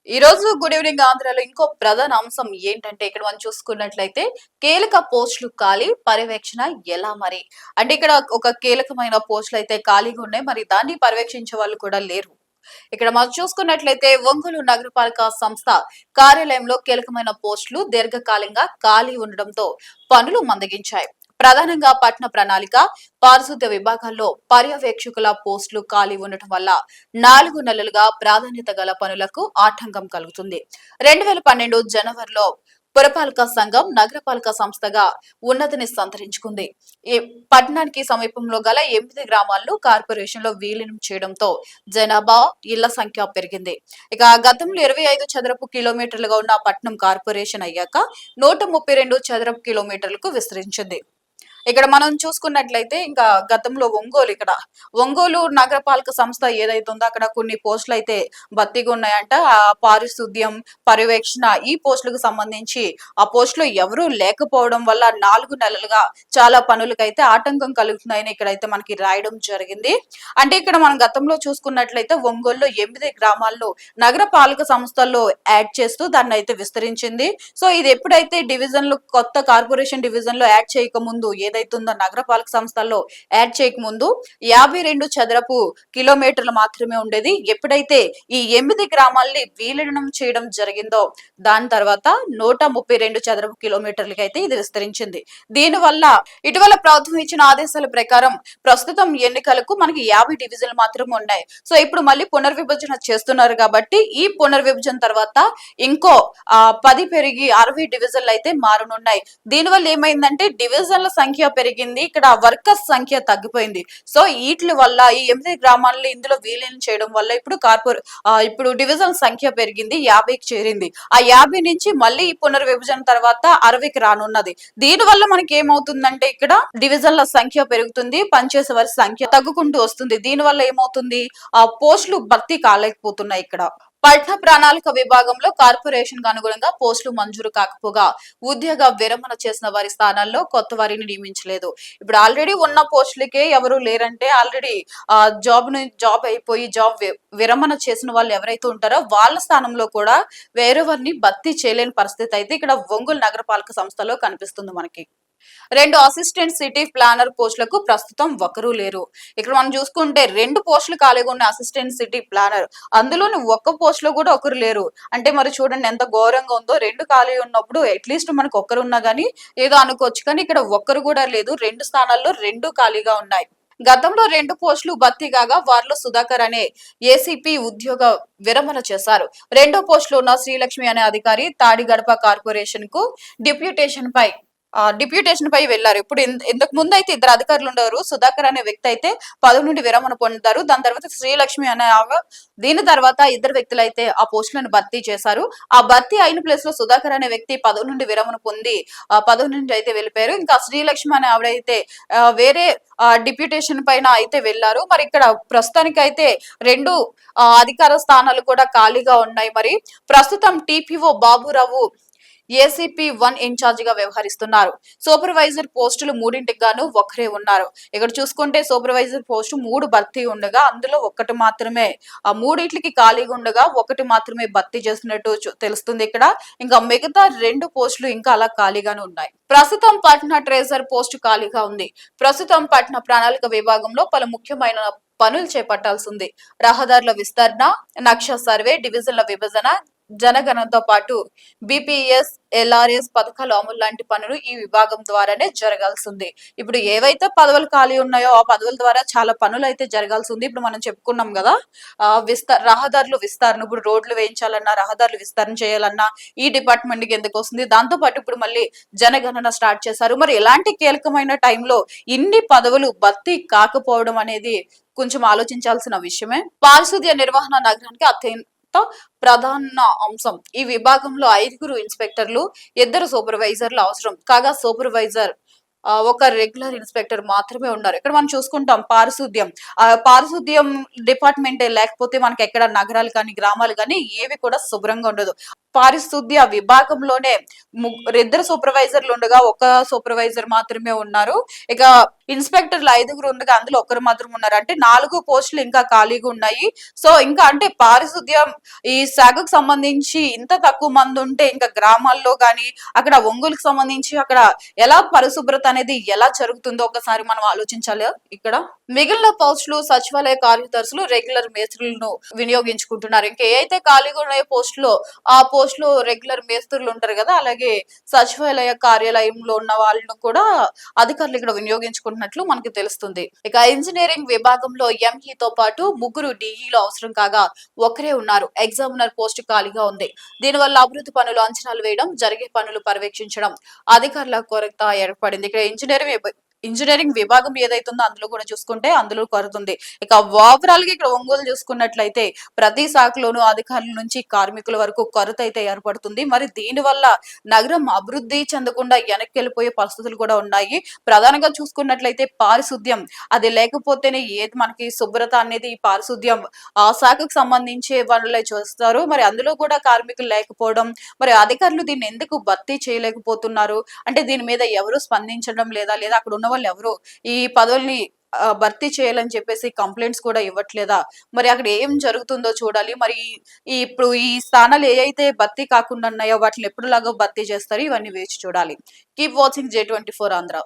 ఈ రోజు good evening ఆంధ్రాలో ఇంకో ప్రధాన అంశం ఏంటంటే ఇక్కడ మనం చూసుకున్నట్లయితే కీలక పోస్టులు ఖాళీ పర్యవేక్షణ ఎలా మరి అంటే ఇక్కడ ఒక కీలకమైన పోస్టులు అయితే ఖాళీగా ఉన్నాయి మరి దాన్ని పర్యవేక్షించే వాళ్ళు కూడా లేరు. ఇక్కడ మనం చూసుకున్నట్లయితే ఒంగోలు నగరపాలక సంస్థ కార్యాలయంలో కీలకమైన పోస్టులు దీర్ఘకాలంగా ఖాళీ ఉండడంతో పనులు మందగించాయి. ప్రధానంగా పట్టణ ప్రణాళిక పారిశుద్ధ్య విభాగాల్లో పర్యవేక్షకుల పోస్టులు ఖాళీ ఉండటం వల్ల 4 నెలలుగా ప్రాధాన్యత గల పనులకు ఆటంకం కలుగుతుంది. 2012 జనవరిలో పురపాలక సంఘం నగరపాలక సంస్థగా ఉన్నతిని సంతరించుకుంది. ఈ పట్టణానికి సమీపంలో గల 8 గ్రామాలను కార్పొరేషన్ లో విలీనం చేయడంతో జనాభా ఇళ్ల సంఖ్య పెరిగింది. ఇక గతంలో 25 చదరపు కిలోమీటర్లుగా ఉన్న పట్టణం కార్పొరేషన్ అయ్యాక 132 చదరపు కిలోమీటర్లకు విస్తరించింది. ఇక్కడ మనం చూసుకున్నట్లయితే ఇంకా గతంలో ఒంగోలు నగరపాలక సంస్థ ఏదైతే ఉందో అక్కడ కొన్ని పోస్టులు అయితే భర్తీగా ఉన్నాయంట. ఆ పారిశుద్ధ్యం పర్యవేక్షణ ఈ పోస్టులకు సంబంధించి ఆ పోస్టులు ఎవరూ లేకపోవడం వల్ల 4 నెలలుగా చాలా పనులకైతే ఆటంకం కలుగుతున్నాయని ఇక్కడైతే మనకి రాయడం జరిగింది. అంటే ఇక్కడ మనం గతంలో చూసుకున్నట్లయితే ఒంగోలులో 8 గ్రామాల్లో నగరపాలక సంస్థల్లో యాడ్ చేస్తూ దాన్ని అయితే విస్తరించింది. సో ఇది ఎప్పుడైతే డివిజన్లు కొత్త కార్పొరేషన్ డివిజన్ లో యాడ్ చేయకముందు ఏదైతుందో నగరపాలక సంస్థల్లో యాడ్ చేయకముందు 52 చదరపు కిలోమీటర్లు మాత్రమే ఉండేది. ఎప్పుడైతే ఈ 8 గ్రామాల్ని విలీనం చేయడం జరిగిందో దాని తర్వాత 132 చదరపు కిలోమీటర్లకి అయితే ఇది విస్తరించింది. దీనివల్ల ఇటీవల ప్రభుత్వం ఇచ్చిన ఆదేశాల ప్రకారం ప్రస్తుతం ఎన్నికలకు మనకి 50 డివిజన్లు మాత్రమే ఉన్నాయి. సో ఇప్పుడు మళ్ళీ పునర్విభజన చేస్తున్నారు కాబట్టి ఈ పునర్విభజన తర్వాత ఇంకో 10 పెరిగి 60 డివిజన్లు అయితే మారనున్నాయి. దీనివల్ల ఏమైందంటే డివిజన్ల సంఖ్య పెరిగింది, ఇక్కడ వర్కర్స్ సంఖ్య తగ్గిపోయింది. సో వీటి వల్ల ఈ 8 గ్రామాలను ఇందులో విలీనం చేయడం వల్ల ఇప్పుడు డివిజన్ సంఖ్య పెరిగింది, 50కి చేరింది. ఆ 50 నుంచి మళ్ళీ ఈ పునర్విభజన తర్వాత 60కి రానున్నది. దీని వల్ల మనకి ఏమవుతుందంటే ఇక్కడ డివిజన్ల సంఖ్య పెరుగుతుంది, పనిచేసే వారి సంఖ్య తగ్గుకుంటూ వస్తుంది. దీని వల్ల ఏమవుతుంది, ఆ పోస్టులు భర్తీ కాలేకపోతున్నాయి. ఇక్కడ పట్టణ ప్రణాళిక విభాగంలో కార్పొరేషన్ కు అనుగుణంగా పోస్టులు మంజూరు కాకపోగా ఉద్యోగ విరమణ చేసిన వారి స్థానాల్లో కొత్త వారిని నియమించలేదు. ఇప్పుడు ఆల్రెడీ ఉన్న పోస్టులకే ఎవరు లేరంటే ఆల్రెడీ జాబ్ అయిపోయి విరమణ చేసిన వాళ్ళు ఎవరైతే ఉంటారో వాళ్ళ స్థానంలో కూడా వేరే వారిని భర్తీ చేయలేని పరిస్థితి అయితే ఇక్కడ ఒంగోలు నగరపాలక సంస్థలో కనిపిస్తుంది మనకి. 2 అసిస్టెంట్ సిటీ ప్లానర్ పోస్టులకు ప్రస్తుతం ఒకరు లేరు. ఇక్కడ మనం చూసుకుంటే 2 పోస్టులు ఖాళీగా ఉన్న అసిస్టెంట్ సిటీ ప్లానర్, అందులోని ఒక్క పోస్ట్ లో కూడా ఒకరు లేరు. అంటే మరి చూడండి ఎంత ఘోరంగా ఉందో. 2 ఖాళీ ఉన్నప్పుడు అట్లీస్ట్ మనకు ఒక్కరు ఉన్నా గానీ ఏదో అనుకోవచ్చు, కానీ ఇక్కడ ఒక్కరు కూడా లేదు. 2 స్థానాల్లో 2 ఖాళీగా ఉన్నాయి. గతంలో 2 పోస్టులు భర్తీ కాగా వారిలో సుధాకర్ అనే ఏసీపీ ఉద్యోగ విరమణ చేశారు. 2వ పోస్టులో ఉన్న శ్రీలక్ష్మి అనే అధికారి తాడిగడప కార్పొరేషన్ కు డిప్యూటేషన్ పై వెళ్లారు. ఇప్పుడు ఇంతకు ముందు అయితే 2 అధికారులు ఉండేవారు. సుధాకర్ అనే వ్యక్తి అయితే పదవి నుండి విరమణ పొందుతారు. దాని తర్వాత శ్రీలక్ష్మి అనే దీని తర్వాత 2 వ్యక్తులు అయితే ఆ పోస్టులను భర్తీ చేశారు. ఆ భర్తీ అయిన ప్లేస్ లో సుధాకర్ అనే వ్యక్తి పదవి నుండి విరమణ పొంది పదవి నుండి అయితే వెళ్ళిపోయారు. ఇంకా శ్రీలక్ష్మి అనే ఆవిడైతే వేరే డిప్యూటేషన్ పైన అయితే వెళ్లారు. మరి ఇక్కడ ప్రస్తుతానికి అయితే 2 అధికార స్థానాలు కూడా ఖాళీగా ఉన్నాయి. మరి ప్రస్తుతం టీపీఓ బాబురావు ఏసీపీ 1 ఇన్ఛార్జ్ గా వ్యవహరిస్తున్నారు. సూపర్వైజర్ పోస్టులు 3ంటికి గాను ఒకరే ఉన్నారు. ఇక్కడ చూసుకుంటే సూపర్వైజర్ పోస్టు 3 భర్తీ ఉండగా అందులో ఒకటి మాత్రమే ఆ 3ంటికి ఖాళీగా ఉండగా ఒకటి మాత్రమే భర్తీ చేసినట్టు తెలుస్తుంది. ఇక్కడ ఇంకా మిగతా 2 పోస్టులు ఇంకా అలా ఖాళీగానే ఉన్నాయి. ప్రస్తుతం పట్న ట్రేజర్ పోస్టు ఖాళీగా ఉంది. ప్రస్తుతం పట్న ప్రణాళిక విభాగంలో పలు ముఖ్యమైన పనులు చేపట్టాల్సి ఉంది. రహదారుల విస్తరణ, నక్ష సర్వే, డివిజన్ల విభజన, జనగణనతో పాటు బీపీఎస్ ఎల్ఆర్ఎస్ పథకాలు అమలు లాంటి పనులు ఈ విభాగం ద్వారానే జరగాల్సి ఉంది. ఇప్పుడు ఏవైతే పదవులు ఖాళీ ఉన్నాయో ఆ పదవుల ద్వారా చాలా పనులు అయితే జరగాల్సి ఉంది. ఇప్పుడు మనం చెప్పుకున్నాం కదా, రహదారులు విస్తరణ, ఇప్పుడు రోడ్లు వేయించాలన్నా రహదారులు విస్తరణ చేయాలన్నా ఈ డిపార్ట్మెంట్ కి ఎందుకు వస్తుంది. దాంతో పాటు ఇప్పుడు మళ్ళీ జనగణన స్టార్ట్ చేశారు. మరి ఎలాంటి కీలకమైన టైంలో ఇన్ని పదవులు భర్తీ కాకపోవడం అనేది కొంచెం ఆలోచించాల్సిన విషయమే. పారిశుద్ధ్య నిర్వహణ నగరానికి అత్యంత ప్రధాన అంశం. ఈ విభాగంలో 5 ఇన్స్పెక్టర్లు, 2 సూపర్వైజర్లు అవసరం కాగా సూపర్వైజర్ ఒక రెగ్యులర్ ఇన్స్పెక్టర్ మాత్రమే ఉన్నారు. ఇక్కడ మనం చూసుకుంటాం పారిశుద్ధ్యం డిపార్ట్మెంటే లేకపోతే మనకి ఎక్కడ నగరాలు కానీ గ్రామాలు కానీ ఏవి కూడా శుభ్రంగా ఉండదు. పారిశుద్ధ్య విభాగంలోనే 2 సూపర్వైజర్లు ఉండగా ఒక సూపర్వైజర్ మాత్రమే ఉన్నారు. ఇక ఇన్స్పెక్టర్లు 5గురు ఉండగా అందులో ఒకరు మాత్రం ఉన్నారు. అంటే 4 పోస్టులు ఇంకా ఖాళీగా ఉన్నాయి. సో, ఇంకా అంటే పారిశుద్ధ్యం ఈ శాఖకు సంబంధించి ఇంత తక్కువ మంది ఉంటే ఇంకా గ్రామాల్లో గాని, అక్కడ ఒంగోలుకి సంబంధించి అక్కడ ఎలా పరిశుభ్రత అనేది ఎలా జరుగుతుందో ఒకసారి మనం ఆలోచించాలి ఇక్కడ. మిగిలిన పోస్టులు సచివాలయ కార్యదర్శులు, రెగ్యులర్ మేస్త్రులను వినియోగించుకుంటున్నారు. ఇంకా ఏ అయితే ఖాళీగా ఉన్నాయో పోస్టులో ఆ పోస్టులో రెగ్యులర్ మేస్త్రులు ఉంటారు కదా, అలాగే సచివాలయ కార్యాలయంలో ఉన్న వాళ్ళను కూడా అధికారులు ఇక్కడ వినియోగించుకుంటున్నట్లు మనకి తెలుస్తుంది. ఇక ఇంజనీరింగ్ విభాగంలో ఎంఈతో పాటు 3 డిఈలు అవసరం కాగా ఒకరే ఉన్నారు. ఎగ్జామినర్ పోస్ట్ ఖాళీగా ఉంది. దీనివల్ల అభివృద్ధి పనులు అంచనాలు వేయడం, జరిగే పనులు పర్యవేక్షించడం అధికారుల కొరత ఏర్పడింది. ఇక్కడ ఇంజనీరింగ్ విభాగం ఏదైతుందో అందులో కూడా చూసుకుంటే అందులో కొరత ఉంది. ఇక ఓవరాల్ గా ఇక్కడ ఒంగోలు చూసుకున్నట్లయితే ప్రతి శాఖలోనూ అధికారుల నుంచి కార్మికుల వరకు కొరత అయితే ఏర్పడుతుంది. మరి దీని వల్ల నగరం అభివృద్ధి చెందకుండా వెనక్కి వెళ్ళిపోయే పరిస్థితులు కూడా ఉన్నాయి. ప్రధానంగా చూసుకున్నట్లయితే పారిశుద్ధ్యం అది లేకపోతేనే ఏది మనకి శుభ్రత అనేది ఈ పారిశుద్ధ్యం ఆ శాఖకు సంబంధించే వాళ్ళే చూస్తారు. మరి అందులో కూడా కార్మికులు లేకపోవడం, మరి అధికారులు దీన్ని ఎందుకు భర్తీ చేయలేకపోతున్నారు అంటే దీని మీద ఎవరు స్పందించడం లేదా, లేదా అక్కడ ఉన్న వాళ్ళు ఎవరు ఈ పదవుల్ని భర్తీ చేయాలని చెప్పేసి కంప్లైంట్స్ కూడా ఇవ్వట్లేదా? మరి అక్కడ ఏం జరుగుతుందో చూడాలి. మరి ఇప్పుడు ఈ స్థానాలు ఏ అయితే భర్తీ కాకుండా ఉన్నాయో వాటిని ఎప్పుడులాగా భర్తీ చేస్తారు, ఇవన్నీ వేచి చూడాలి. Keep watching J24 Andhra.